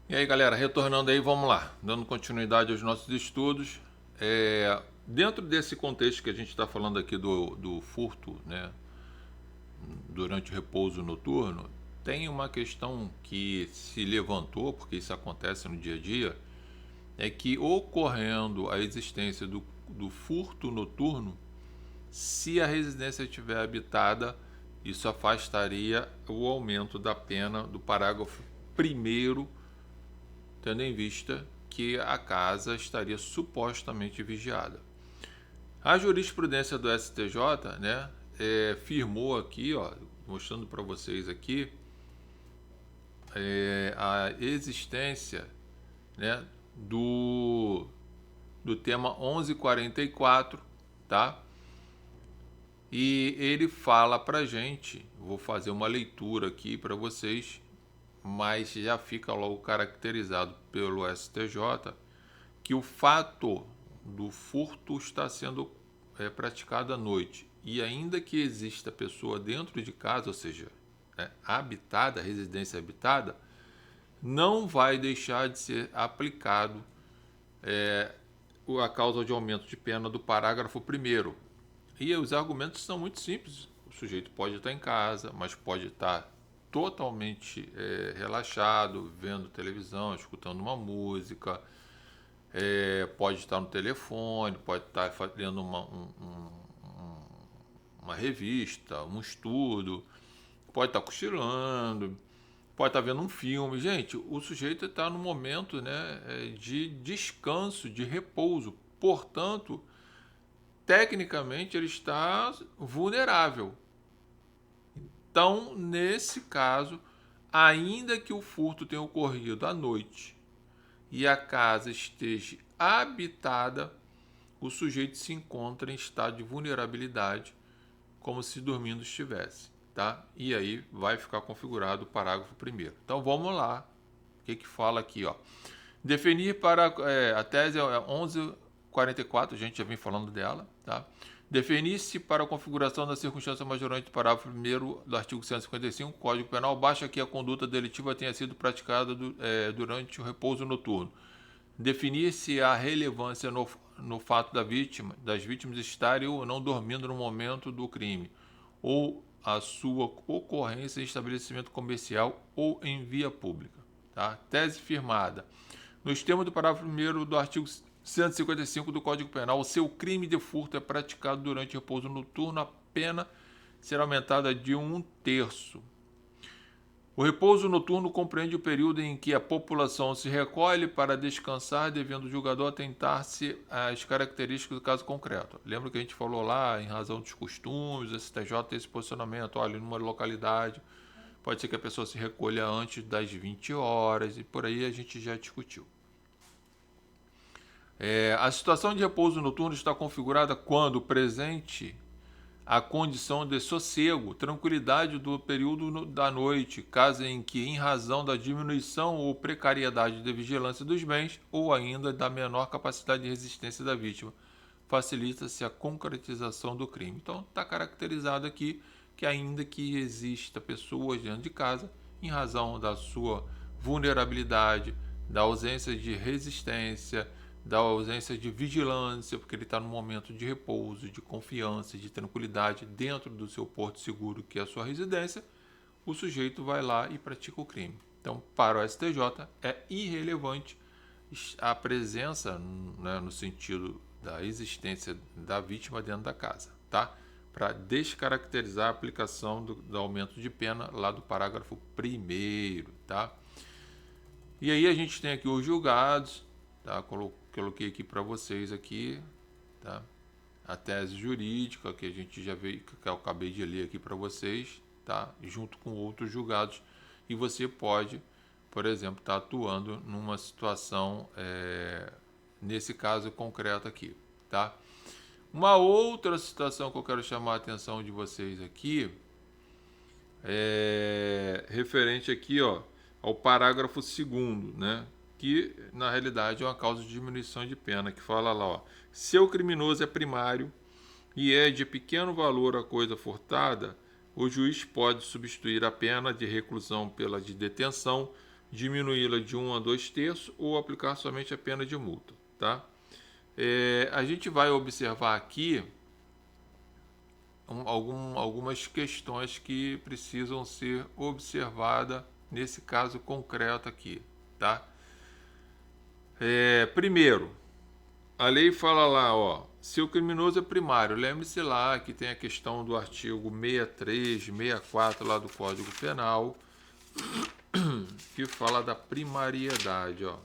E aí, galera, retornando aí, vamos lá, dando continuidade aos nossos estudos. Dentro desse contexto que a gente está falando aqui do furto, né, durante o repouso noturno, tem uma questão que se levantou, porque isso acontece no dia a dia, é que ocorrendo a existência do furto noturno, se a residência estiver habitada, isso afastaria o aumento da pena do parágrafo primeiro, tendo em vista que a casa estaria supostamente vigiada. A jurisprudência do STJ, né, firmou aqui, ó, mostrando para vocês aqui, a existência, né, do tema 1144, tá? E ele fala para gente, vou fazer uma leitura aqui para vocês, mas já fica logo caracterizado pelo STJ que o fato do furto está sendo praticado à noite e ainda que exista pessoa dentro de casa, ou seja, habitada, residência habitada, não vai deixar de ser aplicado a causa de aumento de pena do parágrafo primeiro. E os argumentos são muito simples. O sujeito pode estar em casa, mas pode estar totalmente relaxado, vendo televisão, escutando uma música, pode estar no telefone, pode estar lendo uma revista, um estudo, pode estar cochilando, pode estar vendo um filme. Gente, o sujeito está no momento, né, de descanso, de repouso. Portanto, tecnicamente ele está vulnerável. Então, nesse caso, ainda que o furto tenha ocorrido à noite e a casa esteja habitada, o sujeito se encontra em estado de vulnerabilidade, como se dormindo estivesse, tá? E aí vai ficar configurado o parágrafo primeiro. Então vamos lá, o que fala aqui, ó? Definir para a tese é 1144, a gente já vem falando dela, tá? Definir-se para a configuração da circunstância majorante do parágrafo 1º do artigo 155 do Código Penal, basta que a conduta delitiva tenha sido praticada durante o repouso noturno. Definir-se a relevância no fato das vítimas estarem ou não dormindo no momento do crime, ou a sua ocorrência em estabelecimento comercial ou em via pública. Tá? Tese firmada. Nos termos do parágrafo 1º do artigo 155 do Código Penal, o seu crime de furto é praticado durante repouso noturno, a pena será aumentada de 1/3. O repouso noturno compreende o período em que a população se recolhe para descansar, devendo o julgador atentar-se às características do caso concreto. Lembra que a gente falou lá, em razão dos costumes, o STJ tem esse posicionamento, olha, numa localidade, pode ser que a pessoa se recolha antes das 20 horas, e por aí a gente já discutiu. A situação de repouso noturno está configurada quando presente a condição de sossego, tranquilidade do período da noite, caso em que, em razão da diminuição ou precariedade de vigilância dos bens, ou ainda da menor capacidade de resistência da vítima, facilita-se a concretização do crime. Então, está caracterizado aqui que, ainda que exista pessoas dentro de casa, em razão da sua vulnerabilidade, da ausência de resistência, da ausência de vigilância, porque ele está num momento de repouso, de confiança, de tranquilidade dentro do seu porto seguro, que é a sua residência, o sujeito vai lá e pratica o crime. Então, para o STJ, é irrelevante a presença, né, no sentido da existência da vítima dentro da casa, tá? Para descaracterizar a aplicação do aumento de pena lá do parágrafo 1º, tá? E aí a gente tem aqui os julgados, tá? Coloquei aqui para vocês aqui, tá? A tese jurídica que a gente já veio, que eu acabei de ler aqui para vocês, tá? Junto com outros julgados, e você pode, por exemplo, estar atuando numa situação, nesse caso concreto aqui, tá? Uma outra situação que eu quero chamar a atenção de vocês aqui é referente aqui, ó, ao parágrafo 2º, né? Que na realidade é uma causa de diminuição de pena, que fala lá, ó, se o criminoso é primário e é de pequeno valor a coisa furtada, o juiz pode substituir a pena de reclusão pela de detenção diminuí-la de 1 a 2/3 ou aplicar somente a pena de multa, tá? A gente vai observar aqui algumas questões que precisam ser observadas nesse caso concreto aqui, tá? Primeiro, a lei fala lá, ó, se o criminoso é primário, lembre-se lá que tem a questão do artigo 63, 64 lá do Código Penal, que fala da primariedade, ó.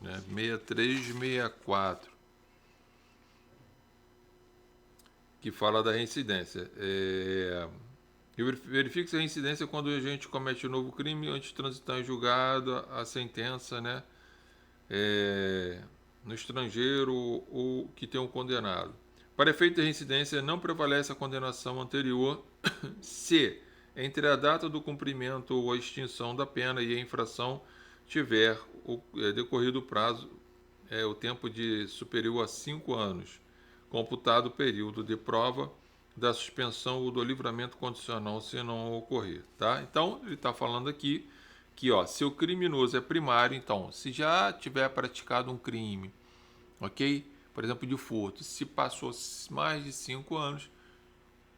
Né? 63, 64, que fala da reincidência. Verifique se a reincidência é quando a gente comete um novo crime antes de transitar em julgado a sentença, né? No estrangeiro ou que tem um condenado. Para efeito de reincidência, não prevalece a condenação anterior se, entre a data do cumprimento ou a extinção da pena e a infração, tiver decorrido o prazo, o tempo de superior a 5 anos, computado o período de prova da suspensão ou do livramento condicional se não ocorrer, tá? Então, ele está falando aqui que, ó, se o criminoso é primário, então, se já tiver praticado um crime, ok? Por exemplo, de furto, se passou mais de 5 anos,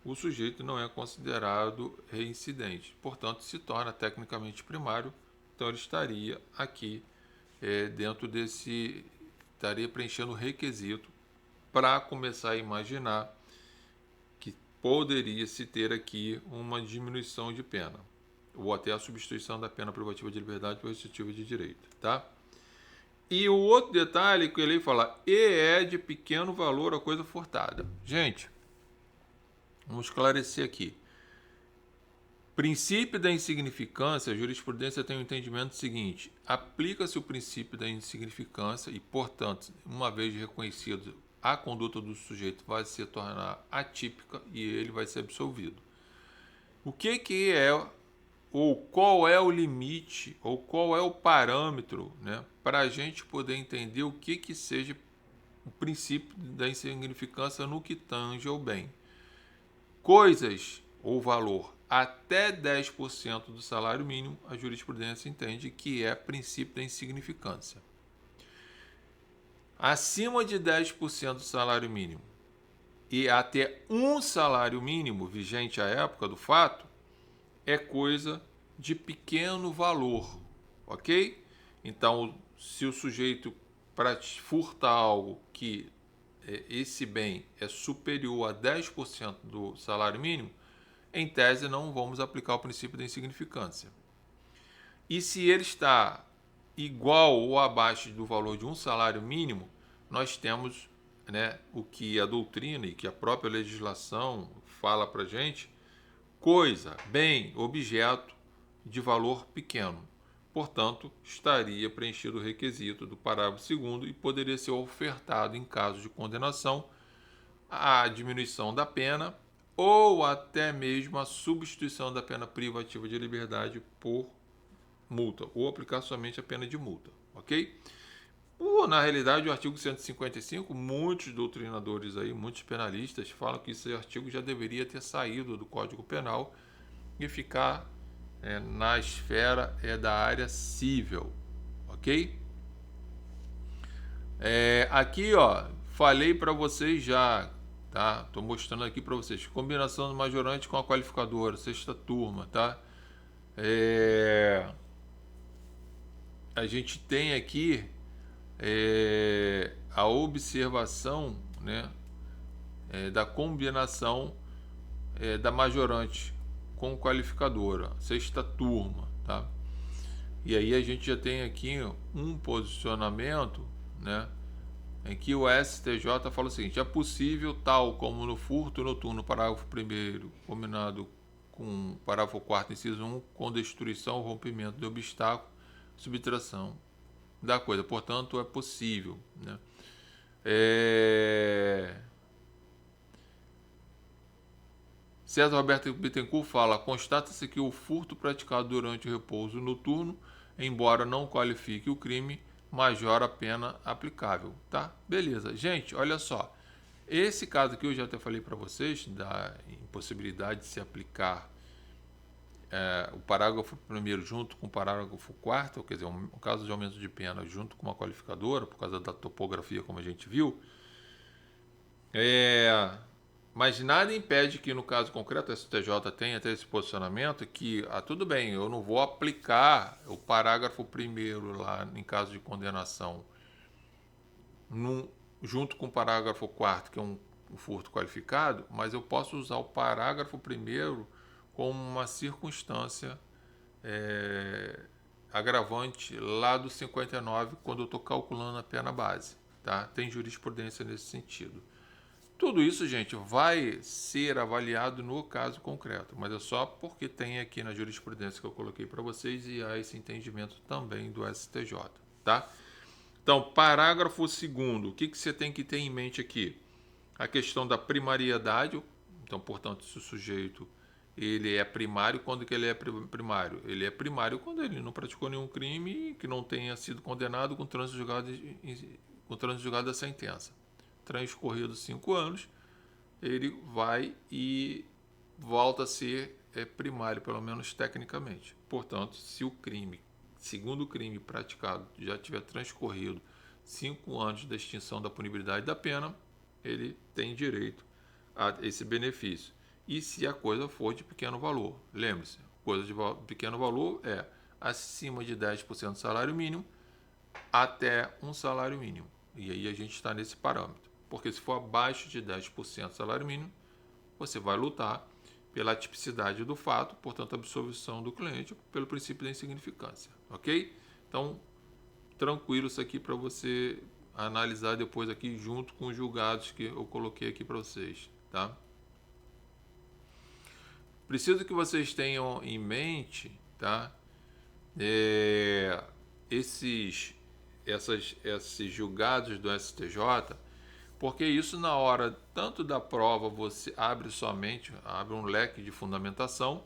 o sujeito não é considerado reincidente, portanto, se torna tecnicamente primário, então ele estaria aqui dentro desse, estaria preenchendo o requisito para começar a imaginar que poderia se ter aqui uma diminuição de pena, ou até a substituição da pena privativa de liberdade por restritiva de direito, tá? E o outro detalhe que ele fala, e é de pequeno valor a coisa furtada. Gente, vamos esclarecer aqui. Princípio da insignificância, a jurisprudência tem o entendimento seguinte: aplica-se o princípio da insignificância e, portanto, uma vez reconhecido, a conduta do sujeito vai se tornar atípica e ele vai ser absolvido. O que é, ou qual é o limite, ou qual é o parâmetro, né, para a gente poder entender o que seja o princípio da insignificância no que tange ao bem? Coisas ou valor até 10% do salário mínimo, a jurisprudência entende que é princípio da insignificância. Acima de 10% do salário mínimo e até um salário mínimo, vigente à época do fato, é coisa de pequeno valor, ok? Então, se o sujeito furta algo que esse bem é superior a 10% do salário mínimo, em tese não vamos aplicar o princípio da insignificância. E se ele está igual ou abaixo do valor de um salário mínimo, nós temos, né, o que a doutrina e que a própria legislação fala para a gente, coisa, bem, objeto de valor pequeno. Portanto, estaria preenchido o requisito do parágrafo 2º e poderia ser ofertado, em caso de condenação, a diminuição da pena ou até mesmo a substituição da pena privativa de liberdade por multa, ou aplicar somente a pena de multa, ok? Na realidade, o artigo 155, muitos doutrinadores aí, muitos penalistas falam que esse artigo já deveria ter saído do Código Penal e ficar na esfera da área civil, ok? Aqui, ó, falei para vocês já, tá? Tô mostrando aqui para vocês, combinação do majorante com a qualificadora, sexta turma, tá? A gente tem aqui a observação, né, da combinação da majorante com qualificadora, sexta turma, tá? E aí a gente já tem aqui um posicionamento, né, em que o STJ fala o seguinte: é possível, tal como no furto noturno, parágrafo 1º, combinado com o parágrafo 4º, inciso 1, com destruição, rompimento de obstáculo, subtração da coisa. Portanto, é possível, né? César Roberto Bittencourt fala: constata-se que o furto praticado durante o repouso noturno, embora não qualifique o crime, majora a pena aplicável, tá? Beleza. Gente, olha só. Esse caso aqui eu já até falei para vocês da impossibilidade de se aplicar o parágrafo primeiro junto com o parágrafo quarto, quer dizer, um caso de aumento de pena junto com uma qualificadora, por causa da topografia, como a gente viu. Mas nada impede que, no caso concreto, a STJ tenha até esse posicionamento que, tudo bem, eu não vou aplicar o parágrafo primeiro lá em caso de condenação junto com o parágrafo quarto, que é um furto qualificado, mas eu posso usar o parágrafo primeiro como uma circunstância agravante lá do 59, quando eu estou calculando a pena base. Tá? Tem jurisprudência nesse sentido. Tudo isso, gente, vai ser avaliado no caso concreto, mas é só porque tem aqui na jurisprudência que eu coloquei para vocês e há esse entendimento também do STJ, tá? Então, parágrafo 2º, o que você tem que ter em mente aqui? A questão da primariedade, então, portanto, se o sujeito ele é primário, quando que ele é primário? Ele é primário quando ele não praticou nenhum crime que não tenha sido condenado com trânsito julgado da sentença. Transcorridos 5 anos, ele vai e volta a ser primário, pelo menos tecnicamente. Portanto, se o crime, segundo o crime praticado, já tiver transcorrido 5 anos da extinção da punibilidade da pena, ele tem direito a esse benefício. E se a coisa for de pequeno valor, lembre-se, coisa de pequeno valor é acima de 10% do salário mínimo até um salário mínimo. E aí a gente está nesse parâmetro. Porque se for abaixo de 10% do salário mínimo, você vai lutar pela tipicidade do fato, portanto, absolvição do cliente pelo princípio da insignificância, ok? Então, tranquilo isso aqui para você analisar depois aqui junto com os julgados que eu coloquei aqui para vocês, tá? Preciso que vocês tenham em mente, tá? Esses julgados do STJ, porque isso na hora tanto da prova você abre um leque de fundamentação,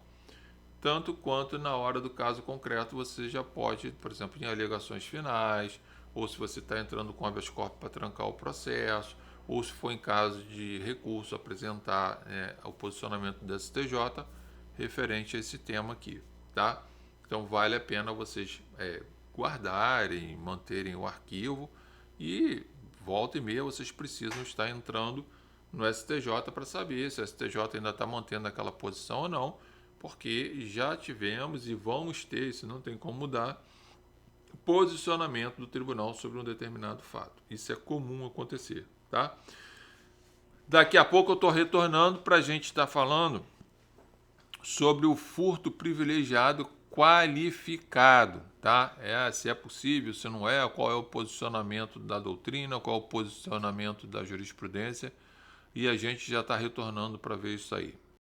tanto quanto na hora do caso concreto você já pode, por exemplo, em alegações finais, ou se você está entrando com habeas corpus para trancar o processo, ou se for em caso de recurso apresentar o posicionamento do STJ referente a esse tema aqui, tá? Então vale a pena vocês guardarem, manterem o arquivo e volta e meia vocês precisam estar entrando no STJ para saber se o STJ ainda está mantendo aquela posição ou não, porque já tivemos e vamos ter, isso não tem como mudar, posicionamento do tribunal sobre um determinado fato. Isso é comum acontecer, tá? Daqui a pouco eu estou retornando para a gente estar falando sobre o furto privilegiado qualificado, tá? Se é possível, se não é, qual é o posicionamento da doutrina, qual é o posicionamento da jurisprudência, e a gente já está retornando para ver isso aí.